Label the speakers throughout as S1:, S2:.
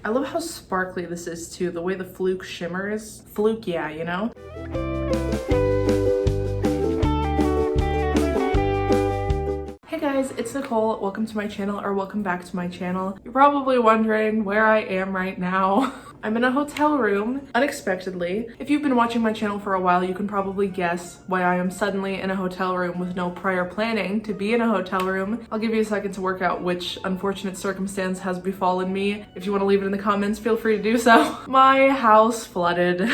S1: I love how sparkly this is too, the way the fluke shimmers. Fluke, yeah, you know? Hey guys, it's Nicole. Welcome to my channel, or welcome back to my channel. You're probably wondering where I am right now. I'm in a hotel room, unexpectedly. If you've been watching my channel for a while, you can probably guess why I am suddenly in a hotel room with no prior planning to be in a hotel room. I'll give you a second to work out which unfortunate circumstance has befallen me. If you want to leave it in the comments, feel free to do so. My house flooded.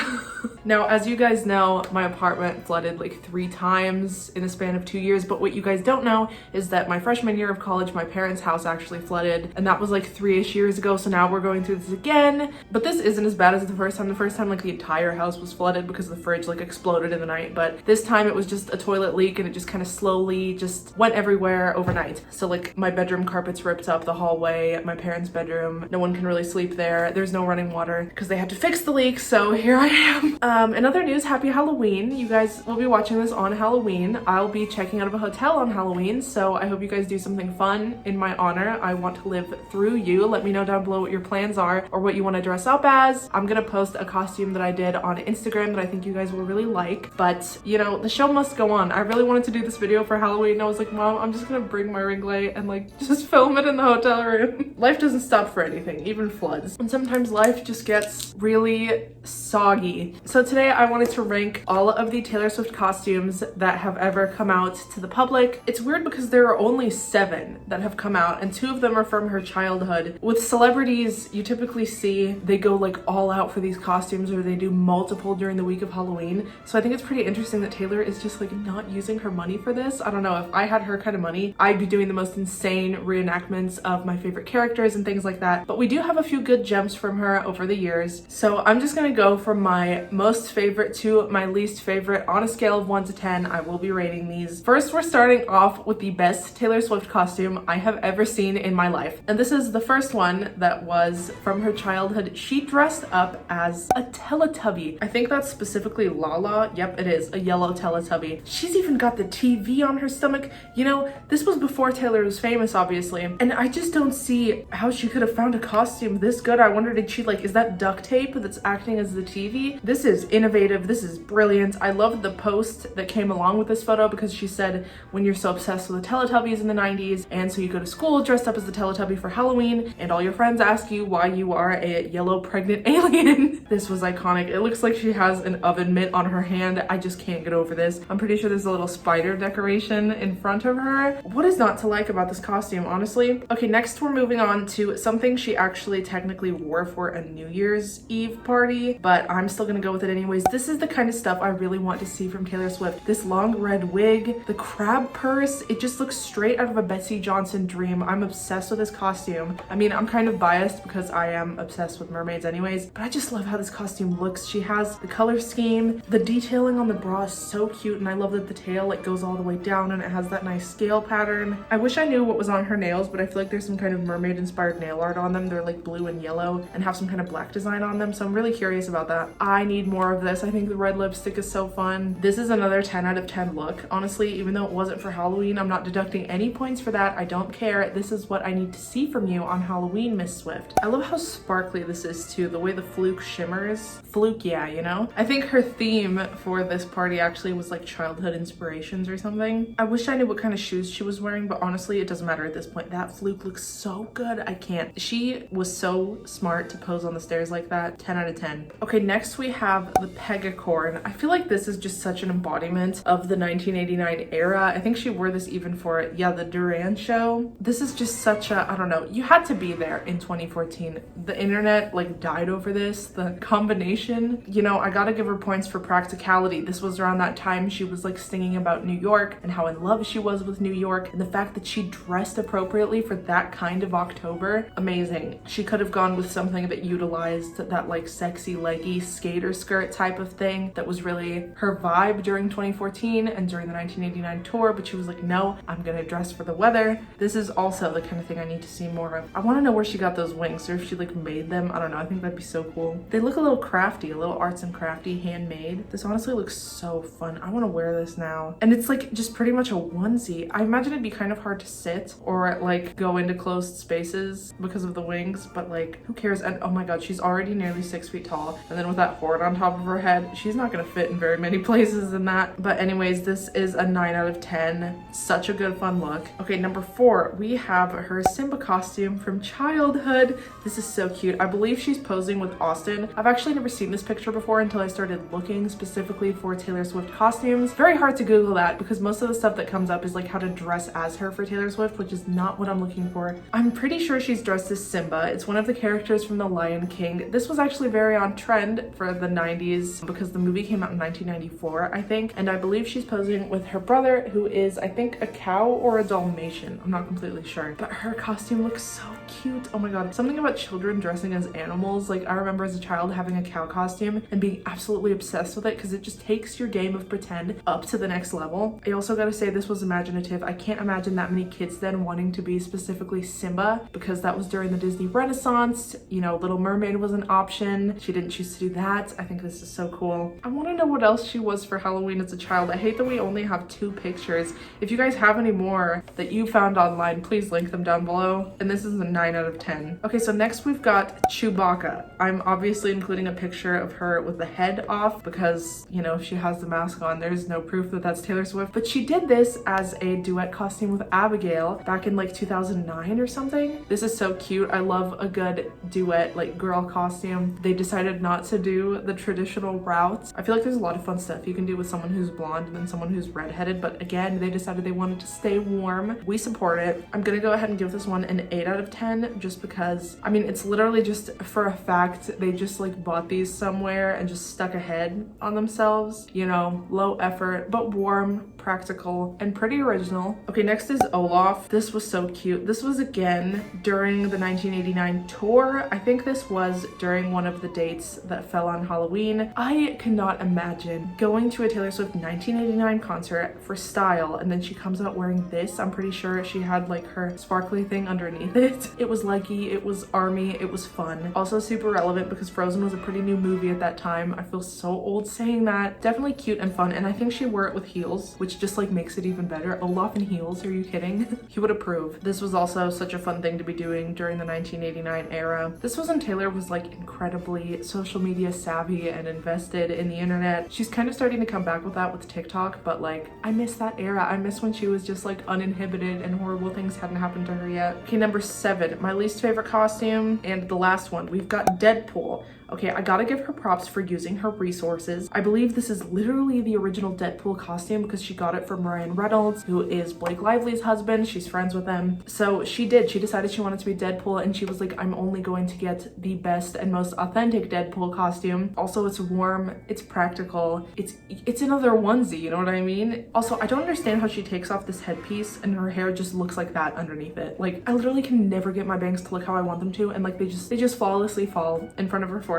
S1: Now, as you guys know, my apartment flooded like 3 times in a span of 2 years, but what you guys don't know is that my freshman year of college, my parents' house actually flooded, and that was like 3-ish years ago, so now we're going through this again. But this isn't as bad as the first time. The first time, like, the entire house was flooded because the fridge like exploded in the night, but this time it was just a toilet leak and it just kind of slowly just went everywhere overnight. So like my bedroom carpet's ripped up, the hallway, my parents' bedroom, no one can really sleep there. There's no running water because they had to fix the leak, so here I am. In other news, happy Halloween. You guys will be watching this on Halloween. I'll be checking out of a hotel on Halloween, so I hope you guys do something fun in my honor. I want to live through you. Let me know down below what your plans are or what you want to dress up as. I'm gonna post a costume that I did on Instagram that I think you guys will really like, but you know, the show must go on. I really wanted to do this video for Halloween. I was like, Mom, I'm just gonna bring my ring light and like just film it in the hotel room. Life doesn't stop for anything, even floods. And sometimes life just gets really soggy. So today I wanted to rank all of the Taylor Swift costumes that have ever come out to the public. It's weird because there are only 7 that have come out and 2 of them are from her childhood. With celebrities, you typically see they go like all out for these costumes, or they do multiple during the week of Halloween. So I think it's pretty interesting that Taylor is just like not using her money for this. I don't know, if I had her kind of money, I'd be doing the most insane reenactments of my favorite characters and things like that. But we do have a few good gems from her over the years. So I'm just gonna go from my most favorite to my least favorite on a scale of 1 to 10. I will be rating these. First, we're starting off with the best Taylor Swift costume I have ever seen in my life. And this is the first one that was from her childhood. She dressed up as a Teletubby. I think that's specifically Lala. Yep, it is a yellow Teletubby. She's even got the TV on her stomach. You know, this was before Taylor was famous, obviously. And I just don't see how she could have found a costume this good. I wonder, did she like, is that duct tape that's acting as the TV? This is innovative. This is brilliant. I loved the post that came along with this photo because she said, when you're so obsessed with the Teletubbies in the 90s, and so you go to school dressed up as the Teletubby for Halloween, and all your friends ask you why you are a yellow pregnant alien. This was iconic. It looks like she has an oven mitt on her hand. I just can't get over this. I'm pretty sure there's a little spider decoration in front of her. What is not to like about this costume, honestly? Okay, next we're moving on to something she actually technically wore for a New Year's Eve party, but I'm still gonna go with it anyways. This is the kind of stuff I really want to see from Taylor Swift. This long red wig, the crab purse, it just looks straight out of a Betsy Johnson dream. I'm obsessed with this costume. I mean, I'm kind of biased because I am obsessed with mermaids anyways, but I just love how this costume looks. She has the color scheme, the detailing on the bra is so cute, and I love that the tail like goes all the way down and it has that nice scale pattern. I wish I knew what was on her nails, but I feel like there's some kind of mermaid inspired nail art on them. They're like blue and yellow and have some kind of black design on them, so I'm really curious about that. I need more of this. I think the red lipstick is so fun. This is another 10 out of 10 look. Honestly, even though it wasn't for Halloween, I'm not deducting any points for that. I don't care. This is what I need to see from you on Halloween, Miss Swift. I love how sparkly this is too, the way the fluke shimmers. Fluke, yeah, you know? I think her theme for this party actually was like childhood inspirations or something. I wish I knew what kind of shoes she was wearing, but honestly, it doesn't matter at this point. That fluke looks so good. I can't. She was so smart to pose on the stairs like that. 10 out of 10. Okay, next we have the pegacorn. I feel like this is just such an embodiment of the 1989 era. I think she wore this even for, yeah, the Duran show. This is just such a, I don't know, you had to be there in 2014. The internet like died over this. The combination, you know, I gotta give her points for practicality. This was around that time she was like singing about New York and how in love she was with New York, and the fact that she dressed appropriately for that kind of October, amazing. She could have gone with something that utilized that like sexy leggy skater skirt skirt type of thing that was really her vibe during 2014 and during the 1989 tour, but she was like, no, I'm gonna dress for the weather. This is also the kind of thing I need to see more of. I want to know where she got those wings, or if she like made them. I don't know. I think that'd be so cool. They look a little crafty, a little arts and crafty, handmade. This honestly looks so fun. I want to wear this now. And it's like just pretty much a onesie. I imagine it'd be kind of hard to sit or like go into closed spaces because of the wings, but like who cares? And oh my god, she's already nearly 6 feet tall, and then with that hoard on top of her head, she's not gonna fit in very many places in that. But anyways, this is a 9 out of 10. Such a good fun look. Okay, number 4, we have her Simba costume from childhood. This is so cute. I believe she's posing with Austin. I've actually never seen this picture before until I started looking specifically for Taylor Swift costumes. Very hard to Google that because most of the stuff that comes up is like how to dress as her for Taylor Swift, which is not what I'm looking for. I'm pretty sure she's dressed as Simba. It's one of the characters from The Lion King. This was actually very on trend for the 90s because the movie came out in 1994, I think, and I believe she's posing with her brother, who is, I think, a cow or a Dalmatian. I'm not completely sure, but her costume looks so cute. Oh my god, something about children dressing as animals. Like, I remember as a child having a cow costume and being absolutely obsessed with it because it just takes your game of pretend up to the next level. I also gotta say, this was imaginative. I can't imagine that many kids then wanting to be specifically Simba because that was during the Disney Renaissance. You know, Little Mermaid was an option. She didn't choose to do that. I think this is so cool. I want to know what else she was for Halloween as a child. I hate that we only have 2 pictures. If you guys have any more that you found online, please link them down below. And this is a 9 out of 10. Okay, so next we've got Chewbaca. I'm obviously including a picture of her with the head off because, you know, if she has the mask on, there's no proof that that's Taylor Swift. But she did this as a duet costume with Abigail back in like 2009 or something. This is so cute. I love a good duet, like girl costume. They decided not to do the traditional route. I feel like there's a lot of fun stuff you can do with someone who's blonde and then someone who's redheaded, but again, they decided they wanted to stay warm. We support it. I'm gonna go ahead and give this one an 8 out of 10 just because, I mean, it's literally just for a fact they just like bought these somewhere and just stuck a head on themselves. You know, low effort, but warm, practical, and pretty original. Okay, next is Olaf. This was so cute. This was again during the 1989 tour. I think this was during one of the dates that fell on Halloween. I cannot imagine going to a Taylor Swift 1989 concert for style and then she comes out wearing this. I'm pretty sure she had like her sparkly thing underneath it. It was leggy, it was army, it was fun. Also super relevant because Frozen was a pretty new movie at that time. I feel so old saying that. Definitely cute and fun, and I think she wore it with heels, which just like makes it even better. Olaf in heels, are you kidding? He would approve. This was also such a fun thing to be doing during the 1989 era. This was when Taylor was like incredibly social media savvy and invested in the internet. She's kind of starting to come back with that with TikTok, but like I miss that era. I miss when she was just like uninhibited and horrible things hadn't happened to her yet. Okay, number 7, my least favorite costume and the last one. We've got Deadpool. Okay, I gotta give her props for using her resources. I believe this is literally the original Deadpool costume because she got it from Ryan Reynolds, who is Blake Lively's husband. She's friends with him. So she decided she wanted to be Deadpool, and she was like, I'm only going to get the best and most authentic Deadpool costume. Also, it's warm, it's practical, it's another onesie, you know what I mean? Also, I don't understand how she takes off this headpiece and her hair just looks like that underneath it. Like, I literally can never get my bangs to look how I want them to, and like they just flawlessly fall in front of her forehead.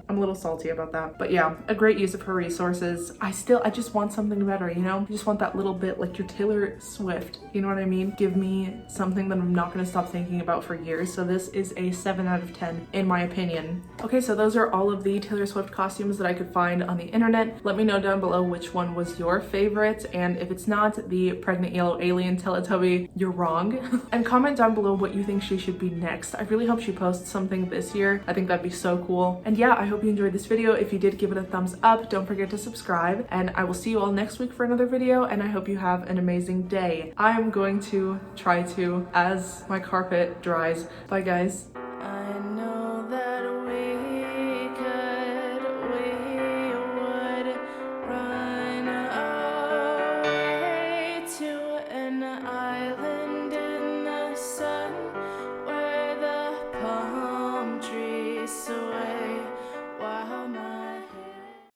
S1: I'm a little salty about that, but yeah, a great use of her resources. I just want something better, you know? I just want that little bit like your Taylor Swift, you know what I mean? Give me something that I'm not gonna stop thinking about for years. So this is a 7 out of 10 in my opinion. Okay, so those are all of the Taylor Swift costumes that I could find on the internet. Let me know down below which one was your favorite, and if it's not the pregnant yellow alien Teletubby, you're wrong. And comment down below what you think she should be next. I really hope she posts something this year. I think that'd be so cool. And yeah, I hope you enjoyed this video. If you did, give it a thumbs up. Don't forget to subscribe, and I will see you all next week for another video, and I hope you have an amazing day. I'm going to try to as my carpet dries. Bye guys. I know that we would run away to an island.